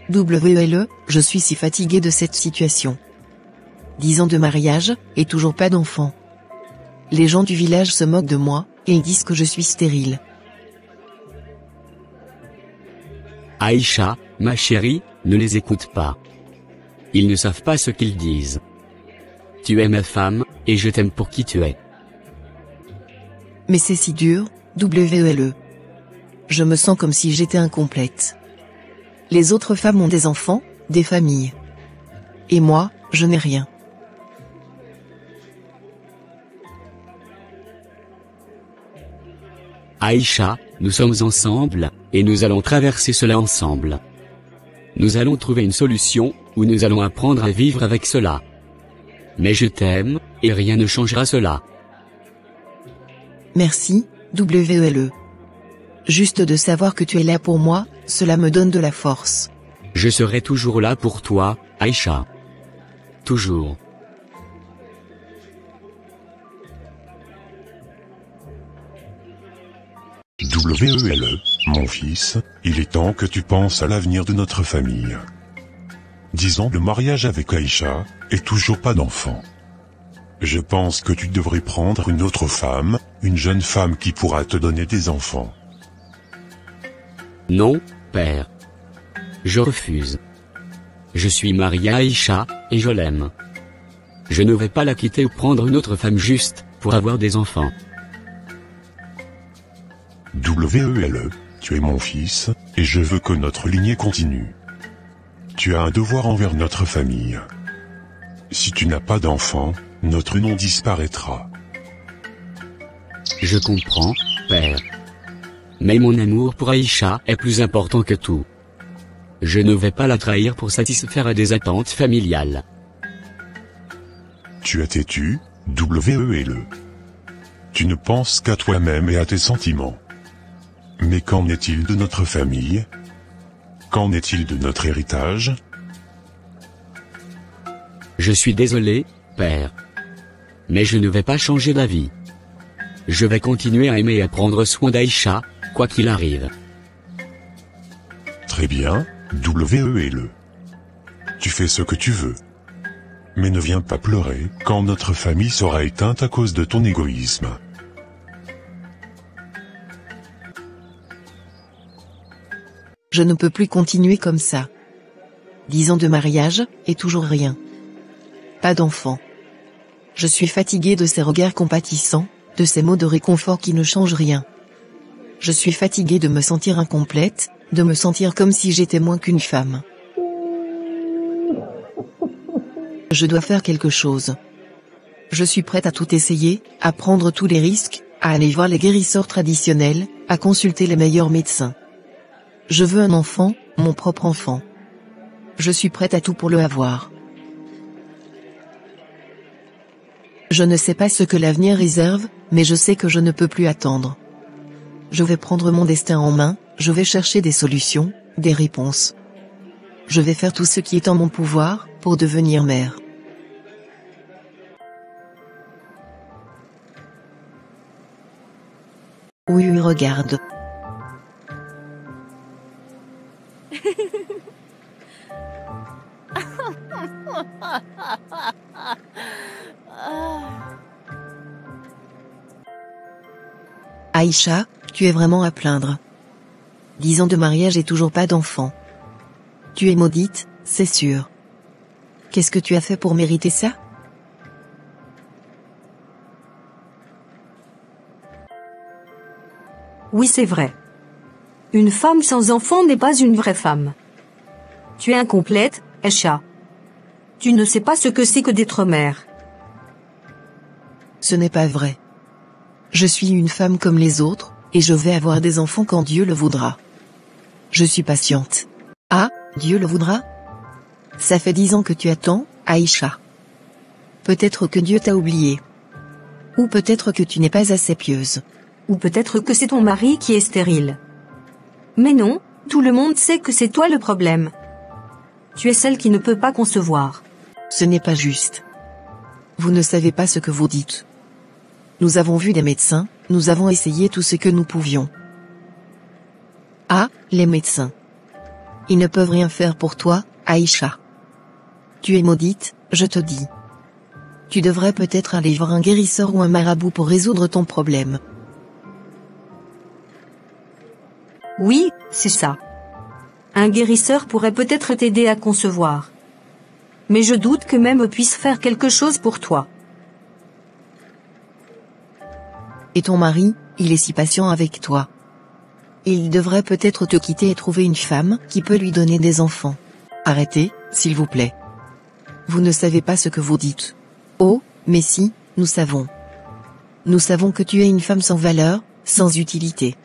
WLE, je suis si fatiguée de cette situation. 10 ans de mariage, et toujours pas d'enfant. Les gens du village se moquent de moi, et ils disent que je suis stérile. Aïcha, ma chérie, ne les écoute pas. Ils ne savent pas ce qu'ils disent. Tu es ma femme, et je t'aime pour qui tu es. Mais c'est si dur, WLE. Je me sens comme si j'étais incomplète. Les autres femmes ont des enfants, des familles. Et moi, je n'ai rien. Aïcha, nous sommes ensemble, et nous allons traverser cela ensemble. Nous allons trouver une solution, ou nous allons apprendre à vivre avec cela. Mais je t'aime, et rien ne changera cela. Merci, WLE. Juste de savoir que tu es là pour moi, cela me donne de la force. Je serai toujours là pour toi, Aïcha. Toujours. WLE, mon fils, il est temps que tu penses à l'avenir de notre famille. 10 ans de mariage avec Aïcha, et toujours pas d'enfant. Je pense que tu devrais prendre une autre femme, une jeune femme qui pourra te donner des enfants. Non, père. Je refuse. Je suis marié à Aïcha, et je l'aime. Je ne vais pas la quitter ou prendre une autre femme juste, pour avoir des enfants. WLE, tu es mon fils, et je veux que notre lignée continue. Tu as un devoir envers notre famille. Si tu n'as pas d'enfant, notre nom disparaîtra. Je comprends, père. Mais mon amour pour Aïcha est plus important que tout. Je ne vais pas la trahir pour satisfaire à des attentes familiales. Tu es têtu, WLE. Tu ne penses qu'à toi-même et à tes sentiments. Mais qu'en est-il de notre famille? Qu'en est-il de notre héritage? Je suis désolé, père. Mais je ne vais pas changer d'avis. Je vais continuer à aimer et à prendre soin d'Aïcha, quoi qu'il arrive. Très bien, WLE. Tu fais ce que tu veux. Mais ne viens pas pleurer quand notre famille sera éteinte à cause de ton égoïsme. Je ne peux plus continuer comme ça. 10 ans de mariage, et toujours rien. Pas d'enfant. Je suis fatiguée de ces regards compatissants, de ces mots de réconfort qui ne changent rien. Je suis fatiguée de me sentir incomplète, de me sentir comme si j'étais moins qu'une femme. Je dois faire quelque chose. Je suis prête à tout essayer, à prendre tous les risques, à aller voir les guérisseurs traditionnels, à consulter les meilleurs médecins. Je veux un enfant, mon propre enfant. Je suis prête à tout pour le avoir. Je ne sais pas ce que l'avenir réserve, mais je sais que je ne peux plus attendre. Je vais prendre mon destin en main, je vais chercher des solutions, des réponses. Je vais faire tout ce qui est en mon pouvoir, pour devenir mère. Oui, regarde. Aïcha, tu es vraiment à plaindre. 10 ans de mariage et toujours pas d'enfant. Tu es maudite, c'est sûr. Qu'est-ce que tu as fait pour mériter ça? Oui, c'est vrai. Une femme sans enfant n'est pas une vraie femme. Tu es incomplète, Aïcha. Tu ne sais pas ce que c'est que d'être mère. Ce n'est pas vrai. Je suis une femme comme les autres, et je vais avoir des enfants quand Dieu le voudra. Je suis patiente. Ah, Dieu le voudra? Ça fait 10 ans que tu attends, Aïcha. Peut-être que Dieu t'a oublié. Ou peut-être que tu n'es pas assez pieuse. Ou peut-être que c'est ton mari qui est stérile. Mais non, tout le monde sait que c'est toi le problème. Tu es celle qui ne peut pas concevoir. Ce n'est pas juste. Vous ne savez pas ce que vous dites. Nous avons vu des médecins, nous avons essayé tout ce que nous pouvions. Ah, les médecins. Ils ne peuvent rien faire pour toi, Aïcha. Tu es maudite, je te dis. Tu devrais peut-être aller voir un guérisseur ou un marabout pour résoudre ton problème. Oui, c'est ça. Un guérisseur pourrait peut-être t'aider à concevoir. Mais je doute que même puisse faire quelque chose pour toi. Et ton mari, il est si patient avec toi. Il devrait peut-être te quitter et trouver une femme qui peut lui donner des enfants. Arrêtez, s'il vous plaît. Vous ne savez pas ce que vous dites. Oh, mais si, nous savons. Nous savons que tu es une femme sans valeur, sans utilité.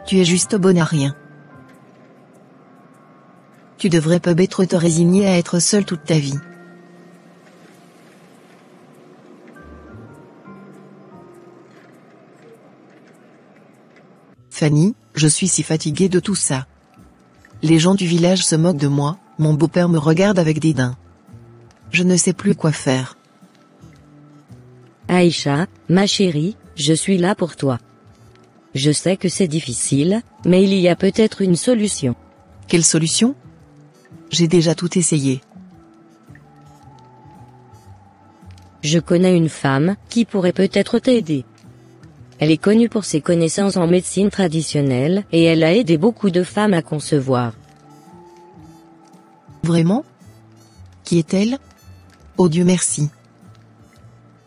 Tu es juste bonne à rien. Tu devrais peut-être te résigner à être seule toute ta vie. Fanny, je suis si fatiguée de tout ça. Les gens du village se moquent de moi, mon beau-père me regarde avec dédain. Je ne sais plus quoi faire. Aïcha, ma chérie, je suis là pour toi. Je sais que c'est difficile, mais il y a peut-être une solution. Quelle solution? J'ai déjà tout essayé. Je connais une femme qui pourrait peut-être t'aider. Elle est connue pour ses connaissances en médecine traditionnelle et elle a aidé beaucoup de femmes à concevoir. Vraiment? Qui est-elle? Oh Dieu merci.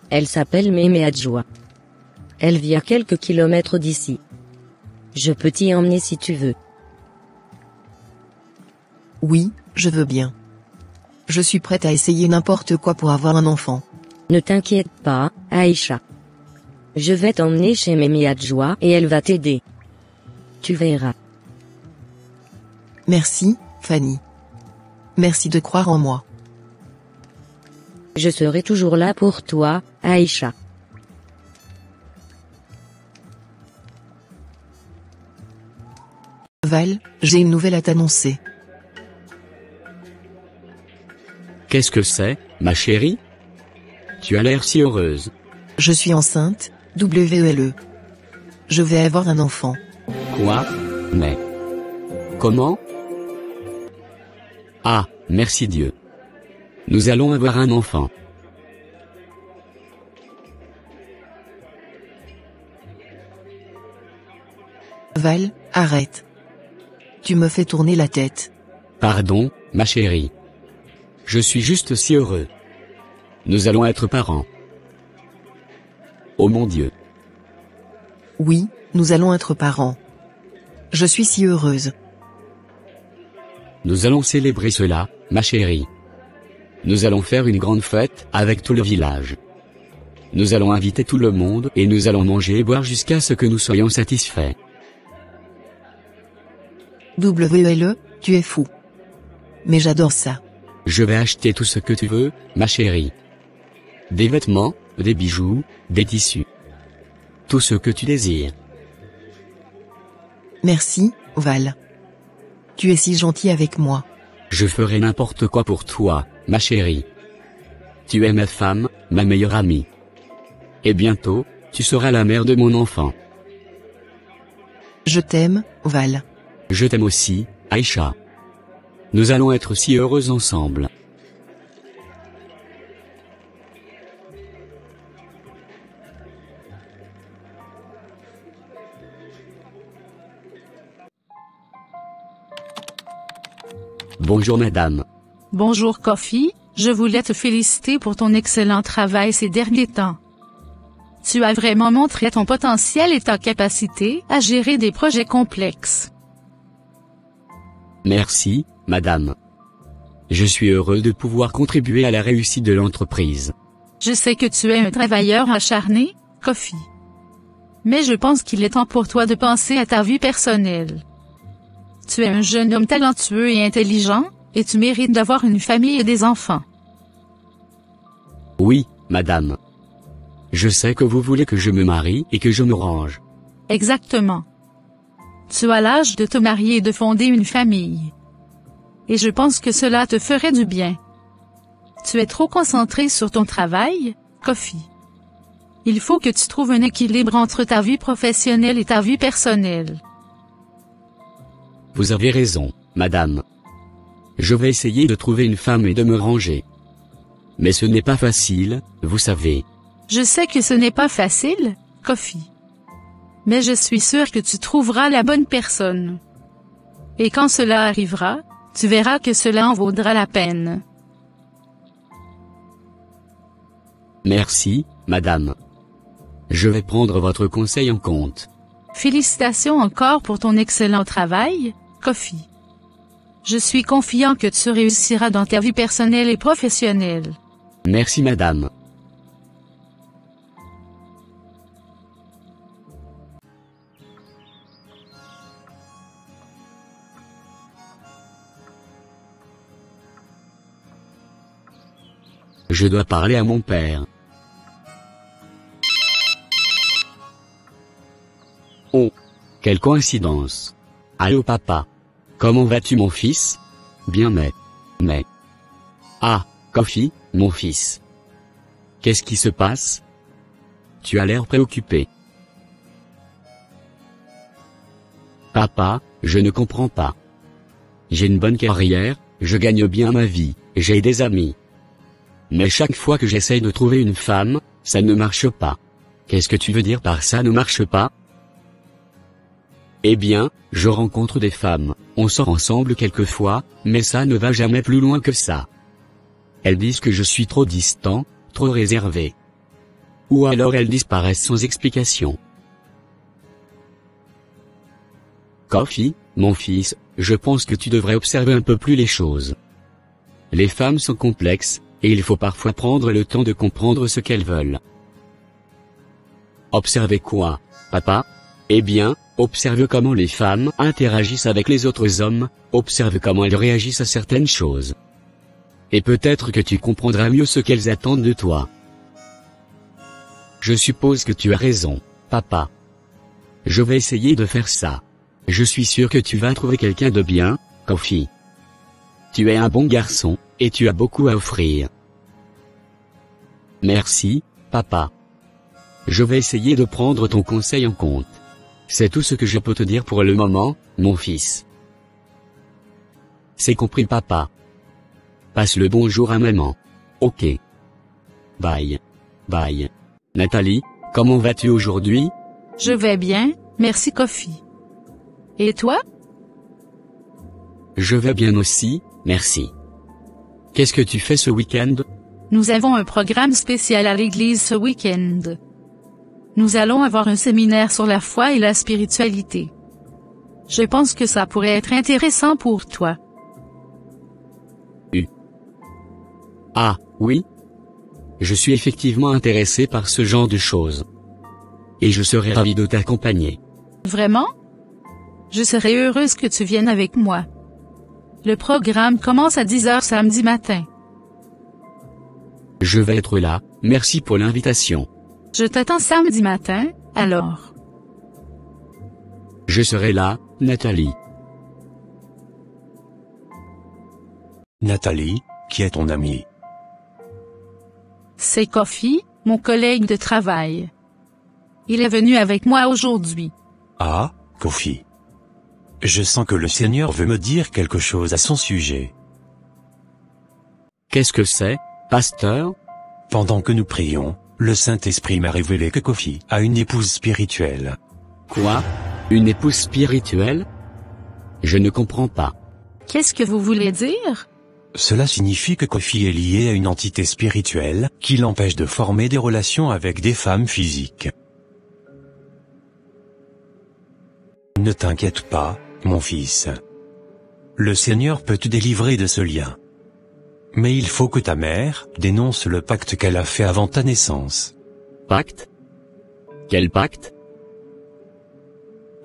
Elle s'appelle Mémé Adjoa. Elle vit à quelques kilomètres d'ici. Je peux t'y emmener si tu veux. Oui, je veux bien. Je suis prête à essayer n'importe quoi pour avoir un enfant. Ne t'inquiète pas, Aïcha. Je vais t'emmener chez Mémé Adjoa et elle va t'aider. Tu verras. Merci, Fanny. Merci de croire en moi. Je serai toujours là pour toi, Aïcha. Val, j'ai une nouvelle à t'annoncer. Qu'est-ce que c'est, ma chérie? Tu as l'air si heureuse. Je suis enceinte, WLE. Je vais avoir un enfant. Quoi? Mais... Comment? Ah, merci Dieu. Nous allons avoir un enfant. Val, arrête. Tu me fais tourner la tête. Pardon, ma chérie. Je suis juste si heureux. Nous allons être parents. Oh mon Dieu. Oui, nous allons être parents. Je suis si heureuse. Nous allons célébrer cela, ma chérie. Nous allons faire une grande fête avec tout le village. Nous allons inviter tout le monde et nous allons manger et boire jusqu'à ce que nous soyons satisfaits. WLE, tu es fou. Mais j'adore ça. Je vais acheter tout ce que tu veux, ma chérie. Des vêtements, des bijoux, des tissus. Tout ce que tu désires. Merci, Val. Tu es si gentil avec moi. Je ferai n'importe quoi pour toi, ma chérie. Tu es ma femme, ma meilleure amie. Et bientôt, tu seras la mère de mon enfant. Je t'aime, Val. Je t'aime aussi, Aïcha. Nous allons être si heureux ensemble. Bonjour madame. Bonjour Kofi, je voulais te féliciter pour ton excellent travail ces derniers temps. Tu as vraiment montré ton potentiel et ta capacité à gérer des projets complexes. Merci, madame. Je suis heureux de pouvoir contribuer à la réussite de l'entreprise. Je sais que tu es un travailleur acharné, Kofi. Mais je pense qu'il est temps pour toi de penser à ta vie personnelle. Tu es un jeune homme talentueux et intelligent, et tu mérites d'avoir une famille et des enfants. Oui, madame. Je sais que vous voulez que je me marie et que je me range. Exactement. Tu as l'âge de te marier et de fonder une famille. Et je pense que cela te ferait du bien. Tu es trop concentré sur ton travail, Kofi. Il faut que tu trouves un équilibre entre ta vie professionnelle et ta vie personnelle. Vous avez raison, madame. Je vais essayer de trouver une femme et de me ranger. Mais ce n'est pas facile, vous savez. Je sais que ce n'est pas facile, Kofi. Mais je suis sûre que tu trouveras la bonne personne. Et quand cela arrivera, tu verras que cela en vaudra la peine. Merci, madame. Je vais prendre votre conseil en compte. Félicitations encore pour ton excellent travail, Kofi. Je suis confiant que tu réussiras dans ta vie personnelle et professionnelle. Merci madame. Je dois parler à mon père. Oh, quelle coïncidence. Allô papa. Comment vas-tu mon fils? Bien mais... Ah, Kofi, mon fils. Qu'est-ce qui se passe? Tu as l'air préoccupé. Papa, je ne comprends pas. J'ai une bonne carrière, je gagne bien ma vie, j'ai des amis. Mais chaque fois que j'essaye de trouver une femme, ça ne marche pas. Qu'est-ce que tu veux dire par ça ne marche pas? Eh bien, je rencontre des femmes, on sort ensemble quelquefois, mais ça ne va jamais plus loin que ça. Elles disent que je suis trop distant, trop réservé. Ou alors elles disparaissent sans explication. Kofi, mon fils, je pense que tu devrais observer un peu plus les choses. Les femmes sont complexes, et il faut parfois prendre le temps de comprendre ce qu'elles veulent. Observer quoi, papa? Eh bien, observe comment les femmes interagissent avec les autres hommes, observe comment elles réagissent à certaines choses. Et peut-être que tu comprendras mieux ce qu'elles attendent de toi. Je suppose que tu as raison, papa. Je vais essayer de faire ça. Je suis sûr que tu vas trouver quelqu'un de bien, Kofi. Tu es un bon garçon, et tu as beaucoup à offrir. Merci, papa. Je vais essayer de prendre ton conseil en compte. C'est tout ce que je peux te dire pour le moment, mon fils. C'est compris papa. Passe le bonjour à maman. Ok. Bye. Bye. Nathalie, comment vas-tu aujourd'hui? Je vais bien, merci Kofi. Et toi? Je vais bien aussi, merci. Qu'est-ce que tu fais ce week-end? Nous avons un programme spécial à l'église ce week-end. Nous allons avoir un séminaire sur la foi et la spiritualité. Je pense que ça pourrait être intéressant pour toi. Ah, oui? Je suis effectivement intéressé par ce genre de choses. Et je serais ravi de t'accompagner. Vraiment? Je serais heureuse que tu viennes avec moi. Le programme commence à 10h samedi matin. Je vais être là, merci pour l'invitation. Je t'attends samedi matin, alors. Je serai là, Nathalie. Nathalie, qui est ton amie? C'est Kofi, mon collègue de travail. Il est venu avec moi aujourd'hui. Ah, Kofi. Je sens que le Seigneur veut me dire quelque chose à son sujet. Qu'est-ce que c'est, pasteur? Pendant que nous prions, le Saint-Esprit m'a révélé que Kofi a une épouse spirituelle. Quoi? Une épouse spirituelle? Je ne comprends pas. Qu'est-ce que vous voulez dire? Cela signifie que Kofi est lié à une entité spirituelle qui l'empêche de former des relations avec des femmes physiques. Ne t'inquiète pas, mon fils. Le Seigneur peut te délivrer de ce lien. Mais il faut que ta mère dénonce le pacte qu'elle a fait avant ta naissance. Pacte? Quel pacte?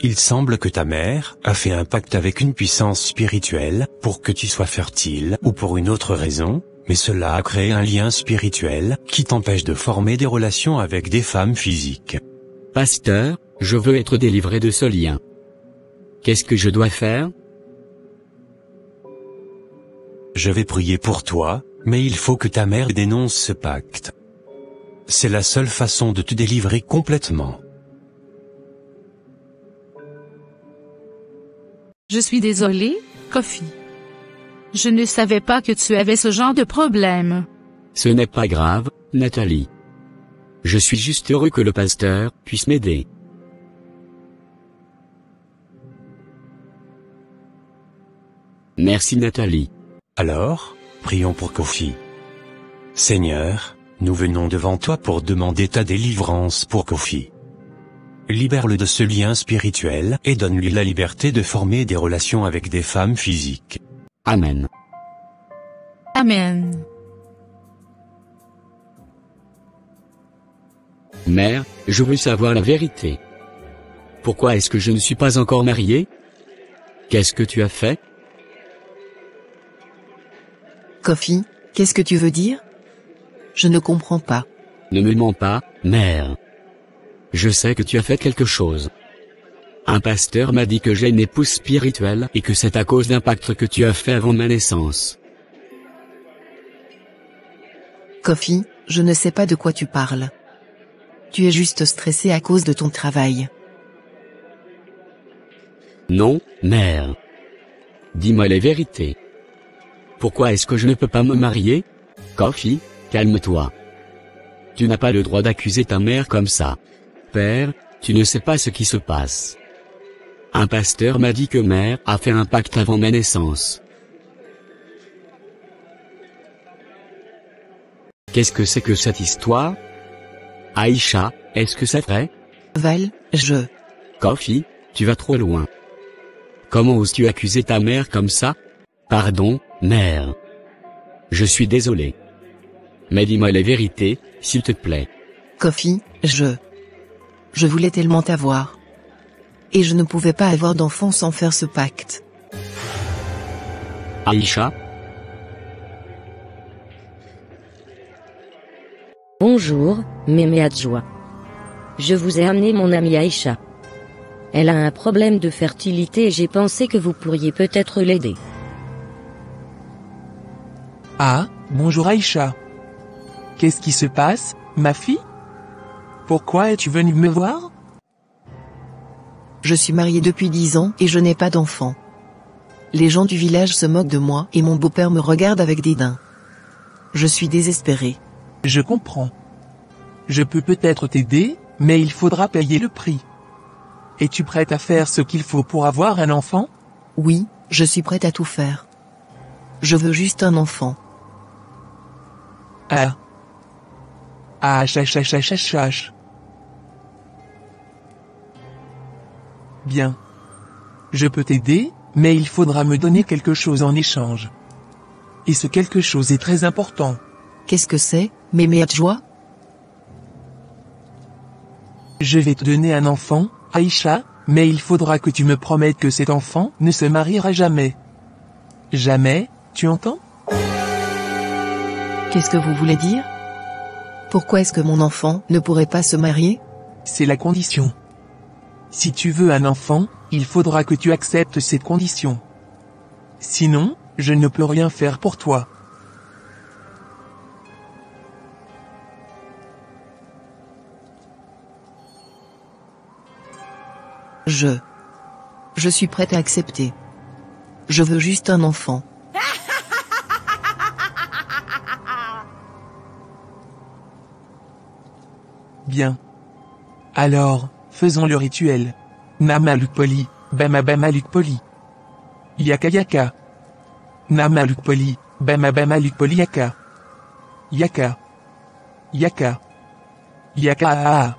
Il semble que ta mère a fait un pacte avec une puissance spirituelle pour que tu sois fertile ou pour une autre raison, mais cela a créé un lien spirituel qui t'empêche de former des relations avec des femmes physiques. Pasteur, je veux être délivré de ce lien. Qu'est-ce que je dois faire? Je vais prier pour toi, mais il faut que ta mère dénonce ce pacte. C'est la seule façon de te délivrer complètement. Je suis désolée, Kofi. Je ne savais pas que tu avais ce genre de problème. Ce n'est pas grave, Nathalie. Je suis juste heureux que le pasteur puisse m'aider. Merci Nathalie. Alors, prions pour Kofi. Seigneur, nous venons devant toi pour demander ta délivrance pour Kofi. Libère-le de ce lien spirituel et donne-lui la liberté de former des relations avec des femmes physiques. Amen. Amen. Mère, je veux savoir la vérité. Pourquoi est-ce que je ne suis pas encore marié? Qu'est-ce que tu as fait? Kofi, qu'est-ce que tu veux dire? Je ne comprends pas. Ne me mens pas, mère. Je sais que tu as fait quelque chose. Un pasteur m'a dit que j'ai une épouse spirituelle et que c'est à cause d'un pacte que tu as fait avant ma naissance. Kofi, je ne sais pas de quoi tu parles. Tu es juste stressé à cause de ton travail. Non, mère. Dis-moi la vérité. Pourquoi est-ce que je ne peux pas me marier? Kofi, calme-toi. Tu n'as pas le droit d'accuser ta mère comme ça. Père, tu ne sais pas ce qui se passe. Un pasteur m'a dit que mère a fait un pacte avant ma naissance. Qu'est-ce que c'est que cette histoire? Aïcha, est-ce que c'est vrai? Val, Kofi, tu vas trop loin. Comment oses-tu accuser ta mère comme ça? Pardon, mère. Je suis désolé. Mais dis-moi la vérité, s'il te plaît. Kofi, je voulais tellement t'avoir. Et je ne pouvais pas avoir d'enfant sans faire ce pacte. Aïcha? Bonjour, Mémé Adjoa. Je vous ai amené mon amie Aïcha. Elle a un problème de fertilité et j'ai pensé que vous pourriez peut-être l'aider. Ah, bonjour Aïcha. Qu'est-ce qui se passe, ma fille? Pourquoi es-tu venue me voir? Je suis mariée depuis 10 ans et je n'ai pas d'enfant. Les gens du village se moquent de moi et mon beau-père me regarde avec dédain. Je suis désespérée. Je comprends. Je peux peut-être t'aider, mais il faudra payer le prix. Es-tu prête à faire ce qu'il faut pour avoir un enfant? Oui, je suis prête à tout faire. Je veux juste un enfant. Ah. Ah, chach. Bien. Je peux t'aider, mais il faudra me donner quelque chose en échange. Et ce quelque chose est très important. Qu'est-ce que c'est, Mémé Adjoa? Je vais te donner un enfant, Aïcha, mais il faudra que tu me promettes que cet enfant ne se mariera jamais. Jamais, tu entends? Qu'est-ce que vous voulez dire? Pourquoi est-ce que mon enfant ne pourrait pas se marier? C'est la condition. Si tu veux un enfant, il faudra que tu acceptes cette condition. Sinon, je ne peux rien faire pour toi. Je suis prête à accepter. Je veux juste un enfant. Bien. Alors, faisons le rituel. Namalukpoli, Bamabamalukpoli. Yaka yaka. Namalukpoli, Bamabamalukpoli yaka. Yaka. Yaka. Yaka ah.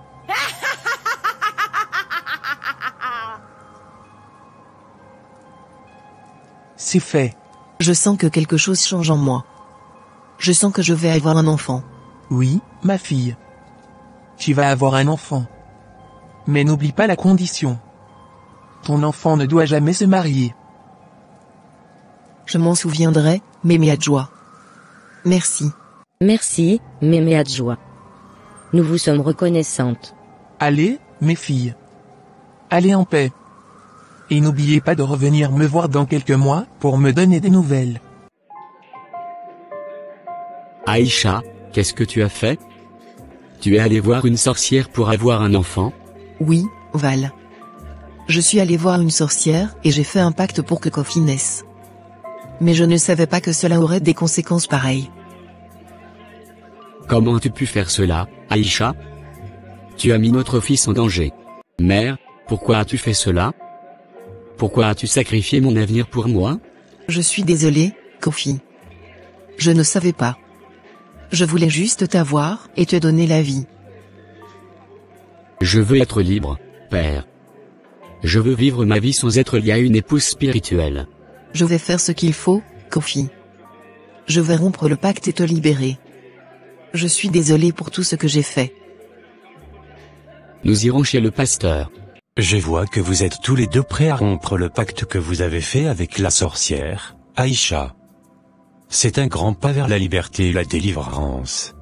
C'est fait. Je sens que quelque chose change en moi. Je sens que je vais avoir un enfant. Oui, ma fille. Tu vas avoir un enfant. Mais n'oublie pas la condition. Ton enfant ne doit jamais se marier. Je m'en souviendrai, Mémé Adjoa. Merci. Merci, Mémé Adjoa. Nous vous sommes reconnaissantes. Allez, mes filles. Allez en paix. Et n'oubliez pas de revenir me voir dans quelques mois pour me donner des nouvelles. Aïcha, qu'est-ce que tu as fait? Tu es allé voir une sorcière pour avoir un enfant? Oui, Val. Je suis allée voir une sorcière et j'ai fait un pacte pour que Kofi naisse. Mais je ne savais pas que cela aurait des conséquences pareilles. Comment as-tu pu faire cela, Aïcha? Tu as mis notre fils en danger. Mère, pourquoi as-tu fait cela? Pourquoi as-tu sacrifié mon avenir pour moi? Je suis désolé, Kofi. Je ne savais pas. Je voulais juste t'avoir et te donner la vie. Je veux être libre, Père. Je veux vivre ma vie sans être lié à une épouse spirituelle. Je vais faire ce qu'il faut, Kofi. Je vais rompre le pacte et te libérer. Je suis désolé pour tout ce que j'ai fait. Nous irons chez le pasteur. Je vois que vous êtes tous les deux prêts à rompre le pacte que vous avez fait avec la sorcière, Aïcha. C'est un grand pas vers la liberté et la délivrance.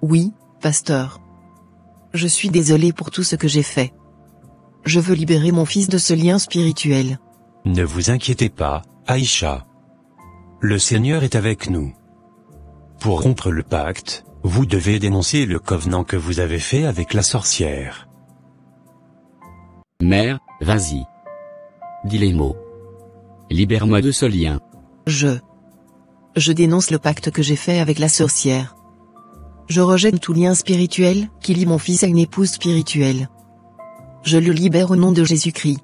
Oui, pasteur. Je suis désolé pour tout ce que j'ai fait. Je veux libérer mon fils de ce lien spirituel. Ne vous inquiétez pas, Aïcha. Le Seigneur est avec nous. Pour rompre le pacte, vous devez dénoncer le covenant que vous avez fait avec la sorcière. Mère, vas-y. Dis les mots. Libère-moi de ce lien. Je dénonce le pacte que j'ai fait avec la sorcière. Je rejette tout lien spirituel qui lie mon fils à une épouse spirituelle. Je le libère au nom de Jésus-Christ.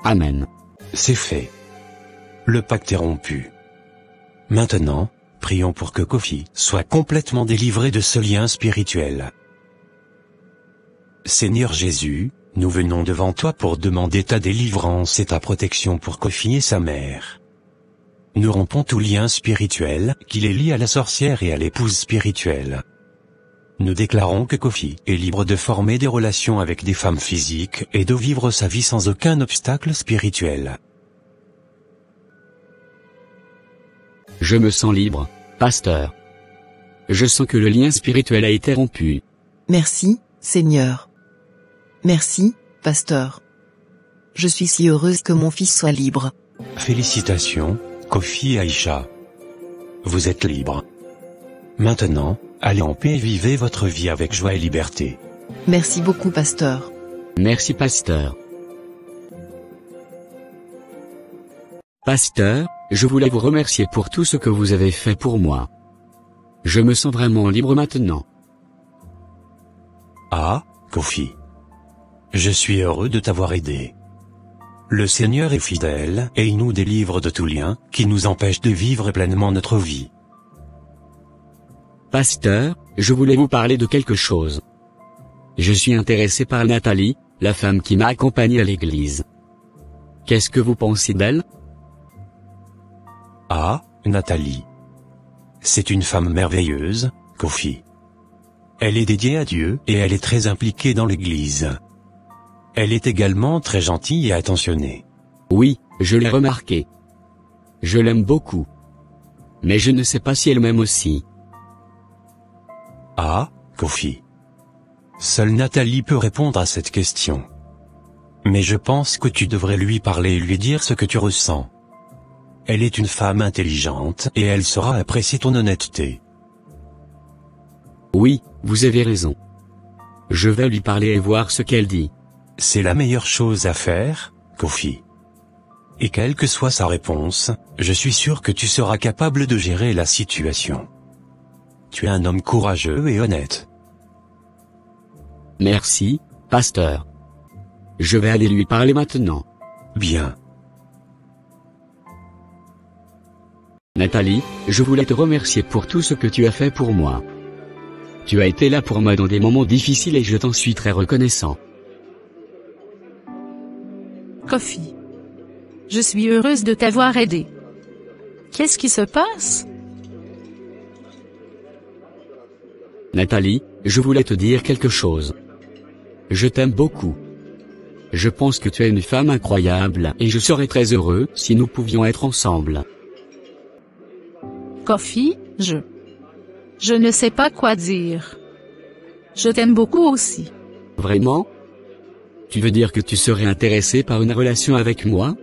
Amen. C'est fait. Le pacte est rompu. Maintenant, prions pour que Kofi soit complètement délivré de ce lien spirituel. Seigneur Jésus, nous venons devant toi pour demander ta délivrance et ta protection pour Kofi et sa mère. Nous rompons tout lien spirituel qui les lie à la sorcière et à l'épouse spirituelle. Nous déclarons que Kofi est libre de former des relations avec des femmes physiques et de vivre sa vie sans aucun obstacle spirituel. Je me sens libre, pasteur. Je sens que le lien spirituel a été rompu. Merci, Seigneur. Merci, pasteur. Je suis si heureuse que mon fils soit libre. Félicitations, Kofi et Aïcha. Vous êtes libres. Maintenant, allez en paix et vivez votre vie avec joie et liberté. Merci beaucoup, pasteur. Merci, pasteur. Pasteur, je voulais vous remercier pour tout ce que vous avez fait pour moi. Je me sens vraiment libre maintenant. Ah, Kofi. Je suis heureux de t'avoir aidé. Le Seigneur est fidèle et il nous délivre de tout lien qui nous empêche de vivre pleinement notre vie. Pasteur, je voulais vous parler de quelque chose. Je suis intéressé par Nathalie, la femme qui m'a accompagné à l'église. Qu'est-ce que vous pensez d'elle? Ah, Nathalie. C'est une femme merveilleuse, Kofi. Elle est dédiée à Dieu et elle est très impliquée dans l'église. Elle est également très gentille et attentionnée. Oui, je l'ai remarqué. Je l'aime beaucoup. Mais je ne sais pas si elle m'aime aussi. Ah, Kofi. Seule Nathalie peut répondre à cette question. Mais je pense que tu devrais lui parler et lui dire ce que tu ressens. Elle est une femme intelligente et elle saura apprécier ton honnêteté. Oui, vous avez raison. Je vais lui parler et voir ce qu'elle dit. C'est la meilleure chose à faire, Kofi. Et quelle que soit sa réponse, je suis sûr que tu seras capable de gérer la situation. Tu es un homme courageux et honnête. Merci, pasteur. Je vais aller lui parler maintenant. Bien. Nathalie, je voulais te remercier pour tout ce que tu as fait pour moi. Tu as été là pour moi dans des moments difficiles et je t'en suis très reconnaissant. Kofi. Je suis heureuse de t'avoir aidé. Qu'est-ce qui se passe? Nathalie, je voulais te dire quelque chose. Je t'aime beaucoup. Je pense que tu es une femme incroyable et je serais très heureux si nous pouvions être ensemble. Kofi, je ne sais pas quoi dire. Je t'aime beaucoup aussi. Vraiment? Tu veux dire que tu serais intéressé par une relation avec moi?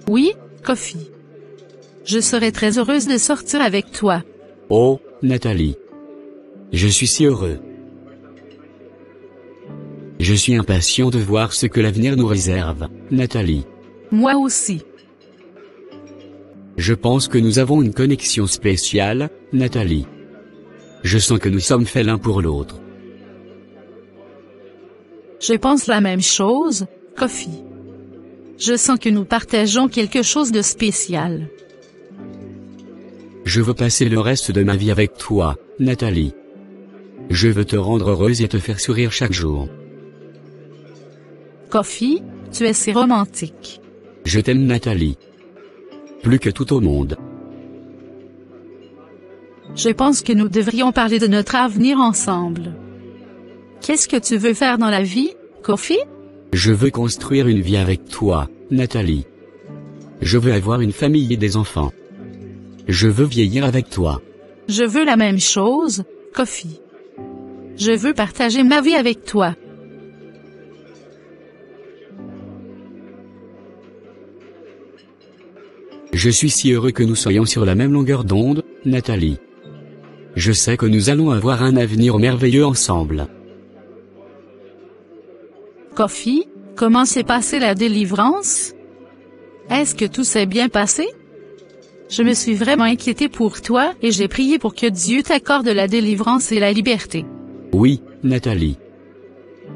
Oui, Kofi. Je serais très heureuse de sortir avec toi. Oh, Nathalie. Je suis si heureux. Je suis impatient de voir ce que l'avenir nous réserve, Nathalie. Moi aussi. Je pense que nous avons une connexion spéciale, Nathalie. Je sens que nous sommes faits l'un pour l'autre. Je pense la même chose, Kofi. Je sens que nous partageons quelque chose de spécial. Je veux passer le reste de ma vie avec toi, Nathalie. Je veux te rendre heureuse et te faire sourire chaque jour. Kofi, tu es si romantique. Je t'aime, Nathalie. Plus que tout au monde. Je pense que nous devrions parler de notre avenir ensemble. Qu'est-ce que tu veux faire dans la vie, Kofi? Je veux construire une vie avec toi, Nathalie. Je veux avoir une famille et des enfants. Je veux vieillir avec toi. Je veux la même chose, Kofi. Je veux partager ma vie avec toi. Je suis si heureux que nous soyons sur la même longueur d'onde, Nathalie. Je sais que nous allons avoir un avenir merveilleux ensemble. Kofi, comment s'est passée la délivrance? Est-ce que tout s'est bien passé? Je me suis vraiment inquiétée pour toi et j'ai prié pour que Dieu t'accorde la délivrance et la liberté. Oui, Nathalie.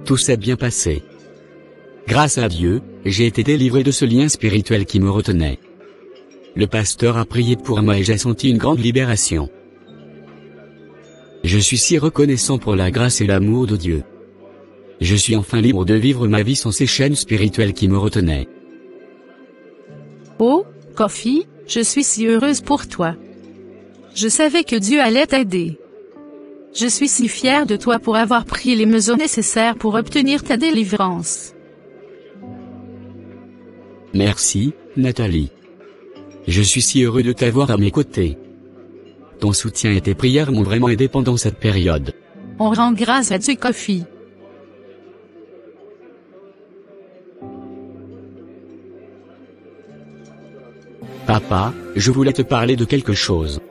Tout s'est bien passé. Grâce à Dieu, j'ai été délivré de ce lien spirituel qui me retenait. Le pasteur a prié pour moi et j'ai senti une grande libération. Je suis si reconnaissant pour la grâce et l'amour de Dieu. Je suis enfin libre de vivre ma vie sans ces chaînes spirituelles qui me retenaient. Oh, Kofi, je suis si heureuse pour toi. Je savais que Dieu allait t'aider. Je suis si fière de toi pour avoir pris les mesures nécessaires pour obtenir ta délivrance. Merci, Nathalie. Je suis si heureux de t'avoir à mes côtés. Ton soutien et tes prières m'ont vraiment aidé pendant cette période. On rend grâce à Dieu, Kofi. Papa, je voulais te parler de quelque chose.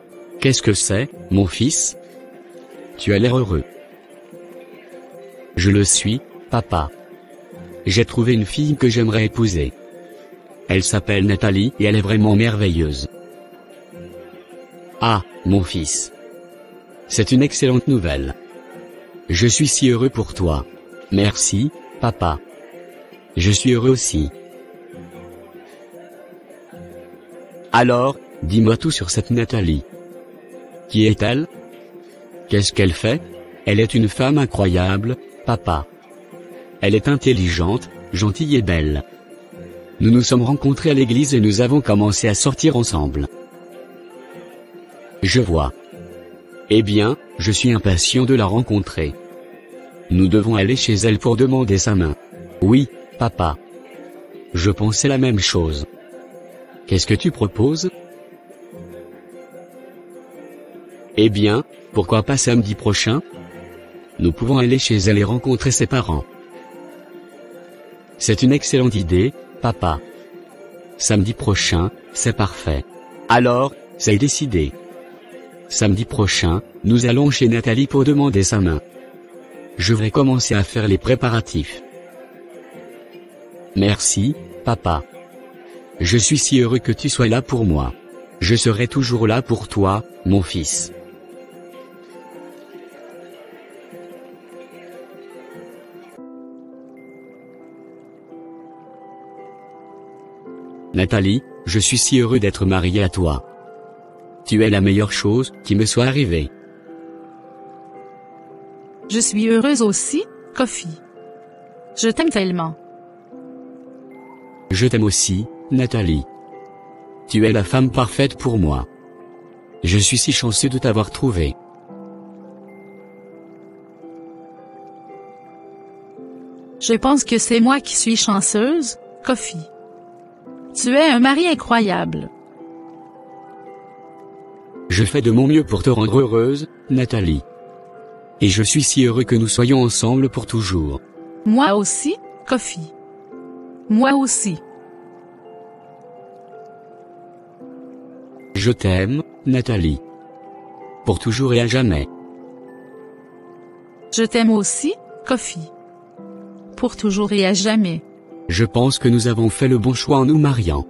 Qu'est-ce que c'est, mon fils? Tu as l'air heureux. Je le suis, papa. J'ai trouvé une fille que j'aimerais épouser. Elle s'appelle Nathalie et elle est vraiment merveilleuse. Ah, mon fils. C'est une excellente nouvelle. Je suis si heureux pour toi. Merci, papa. Je suis heureux aussi. Alors, dis-moi tout sur cette Nathalie. Qui est-elle? Qu'est-ce qu'elle fait? Elle est une femme incroyable, papa. Elle est intelligente, gentille et belle. Nous nous sommes rencontrés à l'église et nous avons commencé à sortir ensemble. Je vois. Eh bien, je suis impatient de la rencontrer. Nous devons aller chez elle pour demander sa main. Oui, papa. Je pensais la même chose. Qu'est-ce que tu proposes? Eh bien, pourquoi pas samedi prochain? Nous pouvons aller chez elle et rencontrer ses parents. C'est une excellente idée, papa. Samedi prochain, c'est parfait. Alors, c'est décidé. Samedi prochain, nous allons chez Nathalie pour demander sa main. Je vais commencer à faire les préparatifs. Merci, papa. Je suis si heureux que tu sois là pour moi. Je serai toujours là pour toi, mon fils. Nathalie, je suis si heureux d'être marié à toi. Tu es la meilleure chose qui me soit arrivée. Je suis heureuse aussi, Kofi. Je t'aime tellement. Je t'aime aussi, Nathalie. Tu es la femme parfaite pour moi. Je suis si chanceux de t'avoir trouvée. Je pense que c'est moi qui suis chanceuse, Kofi. Tu es un mari incroyable. Je fais de mon mieux pour te rendre heureuse, Nathalie. Et je suis si heureux que nous soyons ensemble pour toujours. Moi aussi, Kofi. Moi aussi. Je t'aime, Nathalie. Pour toujours et à jamais. Je t'aime aussi, Kofi. pour toujours et à jamais. Je pense que nous avons fait le bon choix en nous mariant.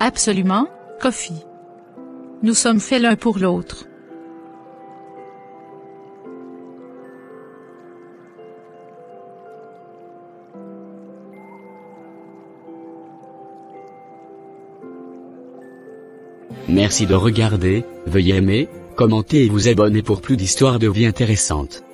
Absolument, Kofi. Nous sommes faits l'un pour l'autre. Merci de regarder, veuillez aimer, commenter et vous abonner pour plus d'histoires de vie intéressantes.